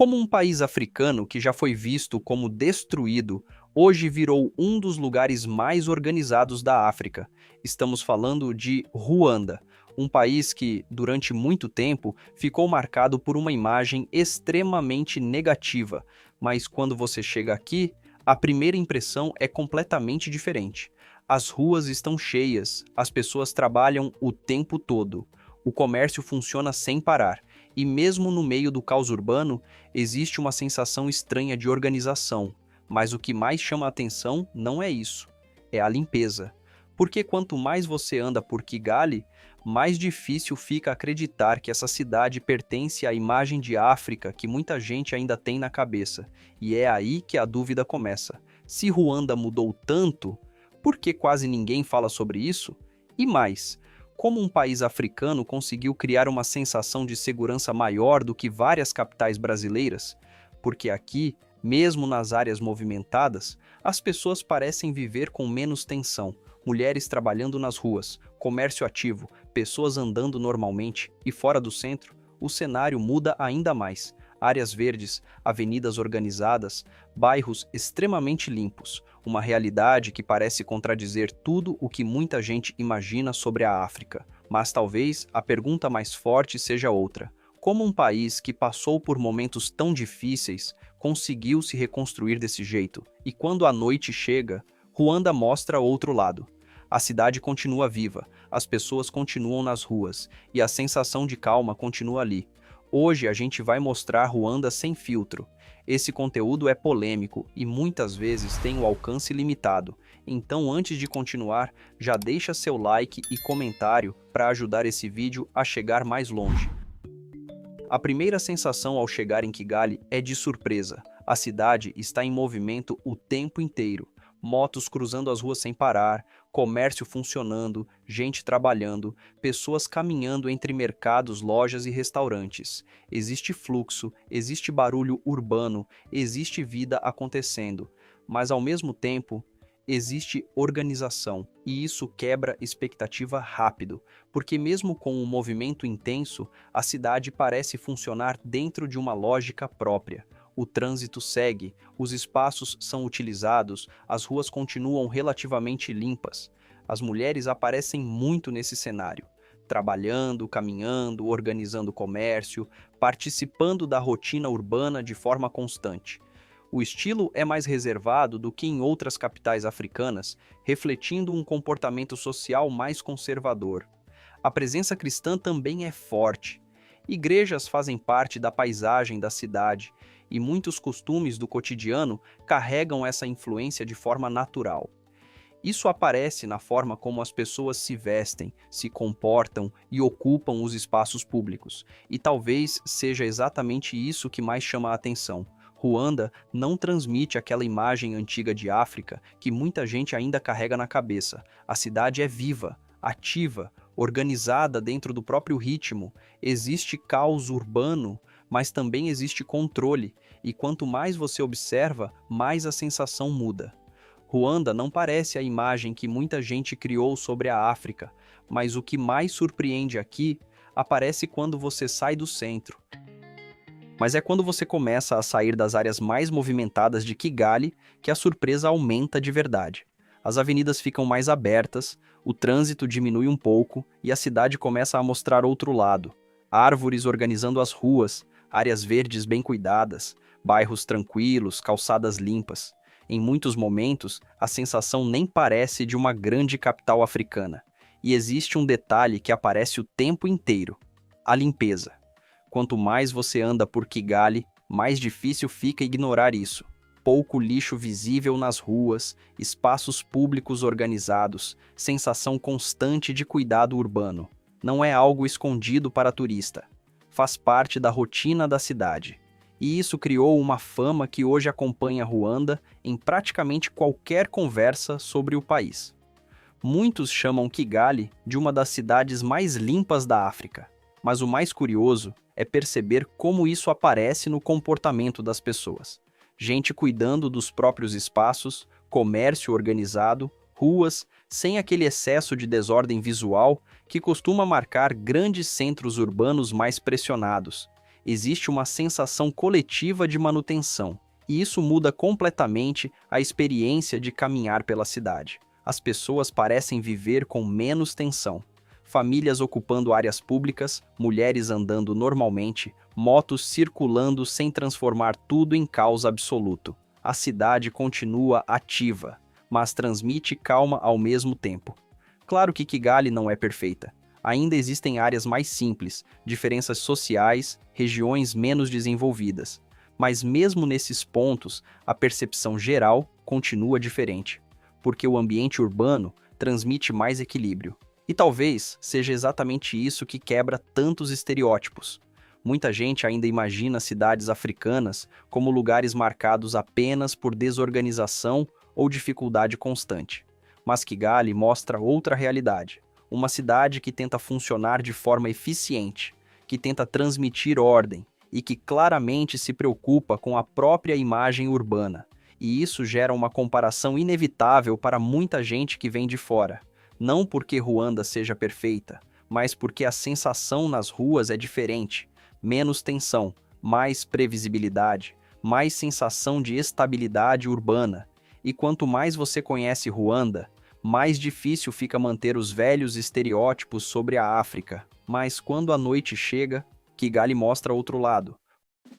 Como um país africano que já foi visto como destruído, hoje virou um dos lugares mais organizados da África. Estamos falando de Ruanda, um país que, durante muito tempo, ficou marcado por uma imagem extremamente negativa, mas quando você chega aqui, a primeira impressão é completamente diferente. As ruas estão cheias, as pessoas trabalham o tempo todo, o comércio funciona sem parar, e mesmo no meio do caos urbano, existe uma sensação estranha de organização, mas o que mais chama a atenção não é isso, é a limpeza. Porque quanto mais você anda por Kigali, mais difícil fica acreditar que essa cidade pertence à imagem de África que muita gente ainda tem na cabeça. E é aí que a dúvida começa. Se Ruanda mudou tanto, por que quase ninguém fala sobre isso? E mais, como um país africano conseguiu criar uma sensação de segurança maior do que várias capitais brasileiras? Porque aqui, mesmo nas áreas movimentadas, as pessoas parecem viver com menos tensão. Mulheres trabalhando nas ruas, comércio ativo, pessoas andando normalmente e fora do centro, o cenário muda ainda mais. Áreas verdes, avenidas organizadas, bairros extremamente limpos, uma realidade que parece contradizer tudo o que muita gente imagina sobre a África. Mas talvez a pergunta mais forte seja outra. Como um país que passou por momentos tão difíceis conseguiu se reconstruir desse jeito? E quando a noite chega, Ruanda mostra outro lado. A cidade continua viva, as pessoas continuam nas ruas e a sensação de calma continua ali. Hoje a gente vai mostrar Ruanda sem filtro. Esse conteúdo é polêmico e muitas vezes tem o alcance limitado. Então, antes de continuar, já deixa seu like e comentário para ajudar esse vídeo a chegar mais longe. A primeira sensação ao chegar em Kigali é de surpresa. A cidade está em movimento o tempo inteiro. Motos cruzando as ruas sem parar, comércio funcionando, gente trabalhando, pessoas caminhando entre mercados, lojas e restaurantes. Existe fluxo, existe barulho urbano, existe vida acontecendo, mas ao mesmo tempo existe organização, e isso quebra expectativa rápido, porque mesmo com um movimento intenso, a cidade parece funcionar dentro de uma lógica própria. O trânsito segue, os espaços são utilizados, as ruas continuam relativamente limpas. As mulheres aparecem muito nesse cenário, trabalhando, caminhando, organizando comércio, participando da rotina urbana de forma constante. O estilo é mais reservado do que em outras capitais africanas, refletindo um comportamento social mais conservador. A presença cristã também é forte. Igrejas fazem parte da paisagem da cidade, e muitos costumes do cotidiano carregam essa influência de forma natural. Isso aparece na forma como as pessoas se vestem, se comportam e ocupam os espaços públicos, e talvez seja exatamente isso que mais chama a atenção. Ruanda não transmite aquela imagem antiga de África que muita gente ainda carrega na cabeça. A cidade é viva, ativa, organizada dentro do próprio ritmo. Existe caos urbano, mas também existe controle, e quanto mais você observa, mais a sensação muda. Ruanda não parece a imagem que muita gente criou sobre a África, mas o que mais surpreende aqui aparece quando você sai do centro. Mas é quando você começa a sair das áreas mais movimentadas de Kigali que a surpresa aumenta de verdade. As avenidas ficam mais abertas, o trânsito diminui um pouco e a cidade começa a mostrar outro lado. Árvores organizando as ruas, áreas verdes bem cuidadas, bairros tranquilos, calçadas limpas. Em muitos momentos, a sensação nem parece de uma grande capital africana. E existe um detalhe que aparece o tempo inteiro: a limpeza. Quanto mais você anda por Kigali, mais difícil fica ignorar isso. Pouco lixo visível nas ruas, espaços públicos organizados, sensação constante de cuidado urbano. Não é algo escondido para turista. Faz parte da rotina da cidade. E isso criou uma fama que hoje acompanha Ruanda em praticamente qualquer conversa sobre o país. Muitos chamam Kigali de uma das cidades mais limpas da África. Mas o mais curioso é perceber como isso aparece no comportamento das pessoas. Gente cuidando dos próprios espaços, comércio organizado, ruas, sem aquele excesso de desordem visual que costuma marcar grandes centros urbanos mais pressionados. existe uma sensação coletiva de manutenção, e isso muda completamente a experiência de caminhar pela cidade. As pessoas parecem viver com menos tensão. Famílias ocupando áreas públicas, mulheres andando normalmente, motos circulando sem transformar tudo em caos absoluto. A cidade continua ativa, mas transmite calma ao mesmo tempo. Claro que Kigali não é perfeita. Ainda existem áreas mais simples, diferenças sociais, regiões menos desenvolvidas. Mas mesmo nesses pontos, a percepção geral continua diferente, porque o ambiente urbano transmite mais equilíbrio. E talvez seja exatamente isso que quebra tantos estereótipos. Muita gente ainda imagina cidades africanas como lugares marcados apenas por desorganização ou dificuldade constante. Mas Kigali mostra outra realidade. Uma cidade que tenta funcionar de forma eficiente, que tenta transmitir ordem e que claramente se preocupa com a própria imagem urbana. E isso gera uma comparação inevitável para muita gente que vem de fora. Não porque Ruanda seja perfeita, mas porque a sensação nas ruas é diferente. Menos tensão, mais previsibilidade, mais sensação de estabilidade urbana. E quanto mais você conhece Ruanda, mais difícil fica manter os velhos estereótipos sobre a África. Mas quando a noite chega, Kigali mostra outro lado.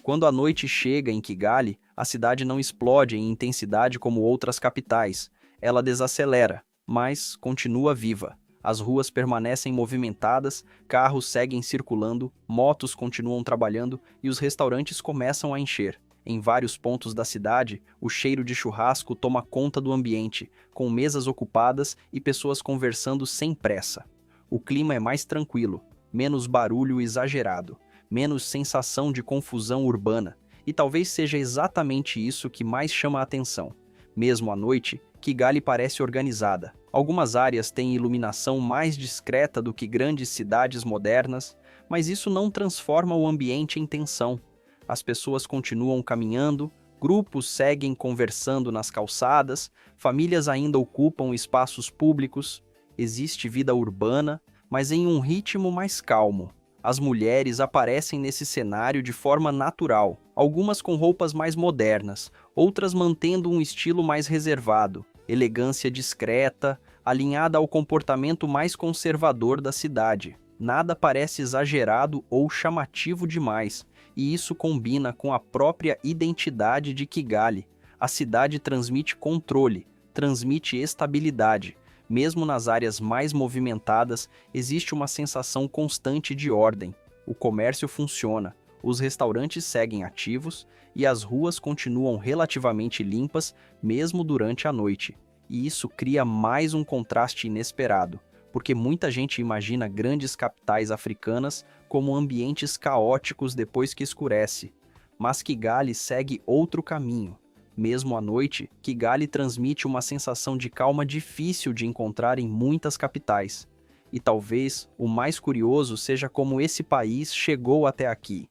Quando a noite chega em Kigali, a cidade não explode em intensidade como outras capitais. Ela desacelera, mas continua viva. As ruas permanecem movimentadas, carros seguem circulando, motos continuam trabalhando e os restaurantes começam a encher. Em vários pontos da cidade, o cheiro de churrasco toma conta do ambiente, com mesas ocupadas e pessoas conversando sem pressa. O clima é mais tranquilo, menos barulho exagerado, menos sensação de confusão urbana, e talvez seja exatamente isso que mais chama a atenção. Mesmo à noite, Kigali parece organizada. Algumas áreas têm iluminação mais discreta do que grandes cidades modernas, mas isso não transforma o ambiente em tensão. As pessoas continuam caminhando, grupos seguem conversando nas calçadas, famílias ainda ocupam espaços públicos. Existe vida urbana, mas em um ritmo mais calmo. As mulheres aparecem nesse cenário de forma natural, algumas com roupas mais modernas, outras mantendo um estilo mais reservado, elegância discreta, alinhada ao comportamento mais conservador da cidade. Nada parece exagerado ou chamativo demais, e isso combina com a própria identidade de Kigali. A cidade transmite controle, transmite estabilidade. Mesmo nas áreas mais movimentadas, existe uma sensação constante de ordem. O comércio funciona, os restaurantes seguem ativos e as ruas continuam relativamente limpas, mesmo durante a noite. E isso cria mais um contraste inesperado, porque muita gente imagina grandes capitais africanas como ambientes caóticos depois que escurece. Mas Kigali segue outro caminho. Mesmo à noite, Kigali transmite uma sensação de calma difícil de encontrar em muitas capitais. E talvez o mais curioso seja como esse país chegou até aqui.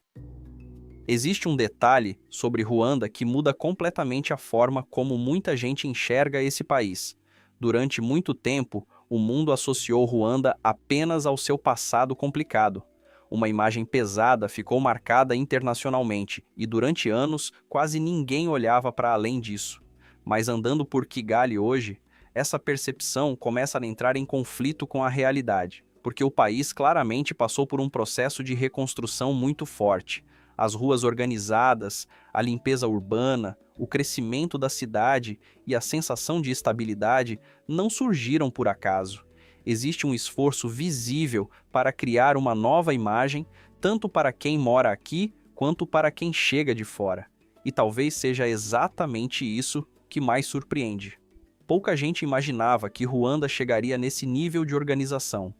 Existe um detalhe sobre Ruanda que muda completamente a forma como muita gente enxerga esse país. Durante muito tempo, o mundo associou Ruanda apenas ao seu passado complicado. Uma imagem pesada ficou marcada internacionalmente e durante anos quase ninguém olhava para além disso. Mas andando por Kigali hoje, essa percepção começa a entrar em conflito com a realidade, porque o país claramente passou por um processo de reconstrução muito forte. As ruas organizadas, a limpeza urbana, o crescimento da cidade e a sensação de estabilidade não surgiram por acaso. Existe um esforço visível para criar uma nova imagem, tanto para quem mora aqui, quanto para quem chega de fora. E talvez seja exatamente isso que mais surpreende. Pouca gente imaginava que Ruanda chegaria nesse nível de organização,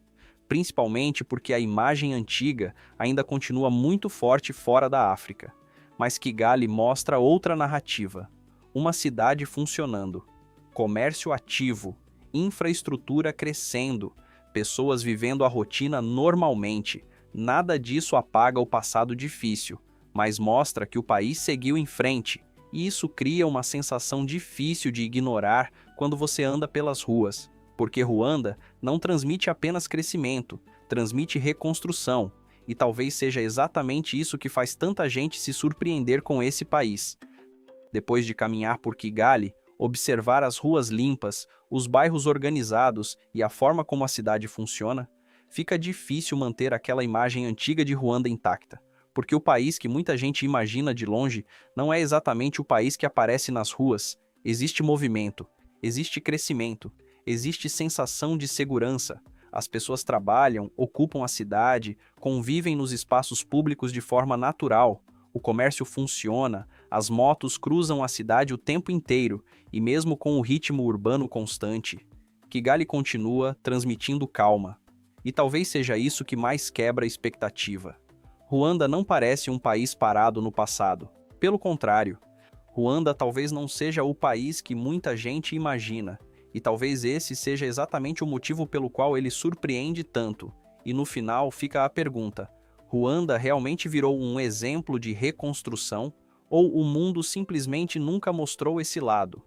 principalmente porque a imagem antiga ainda continua muito forte fora da África. Mas Kigali mostra outra narrativa. Uma cidade funcionando, comércio ativo, infraestrutura crescendo, pessoas vivendo a rotina normalmente. Nada disso apaga o passado difícil, mas mostra que o país seguiu em frente, e isso cria uma sensação difícil de ignorar quando você anda pelas ruas, porque Ruanda não transmite apenas crescimento, transmite reconstrução, E talvez seja exatamente isso que faz tanta gente se surpreender com esse país. Depois de caminhar por Kigali, observar as ruas limpas, os bairros organizados e a forma como a cidade funciona, fica difícil manter aquela imagem antiga de Ruanda intacta, porque o país que muita gente imagina de longe não é exatamente o país que aparece nas ruas. Existe movimento, existe crescimento, existe sensação de segurança. As pessoas trabalham, ocupam a cidade, convivem nos espaços públicos de forma natural. O comércio funciona, as motos cruzam a cidade o tempo inteiro, e mesmo com o ritmo urbano constante, Kigali continua transmitindo calma. E talvez seja isso que mais quebra a expectativa. Ruanda não parece um país parado no passado. Pelo contrário, Ruanda talvez não seja o país que muita gente imagina, e talvez esse seja exatamente o motivo pelo qual ele surpreende tanto. E no final fica a pergunta: Ruanda realmente virou um exemplo de reconstrução, ou o mundo simplesmente nunca mostrou esse lado?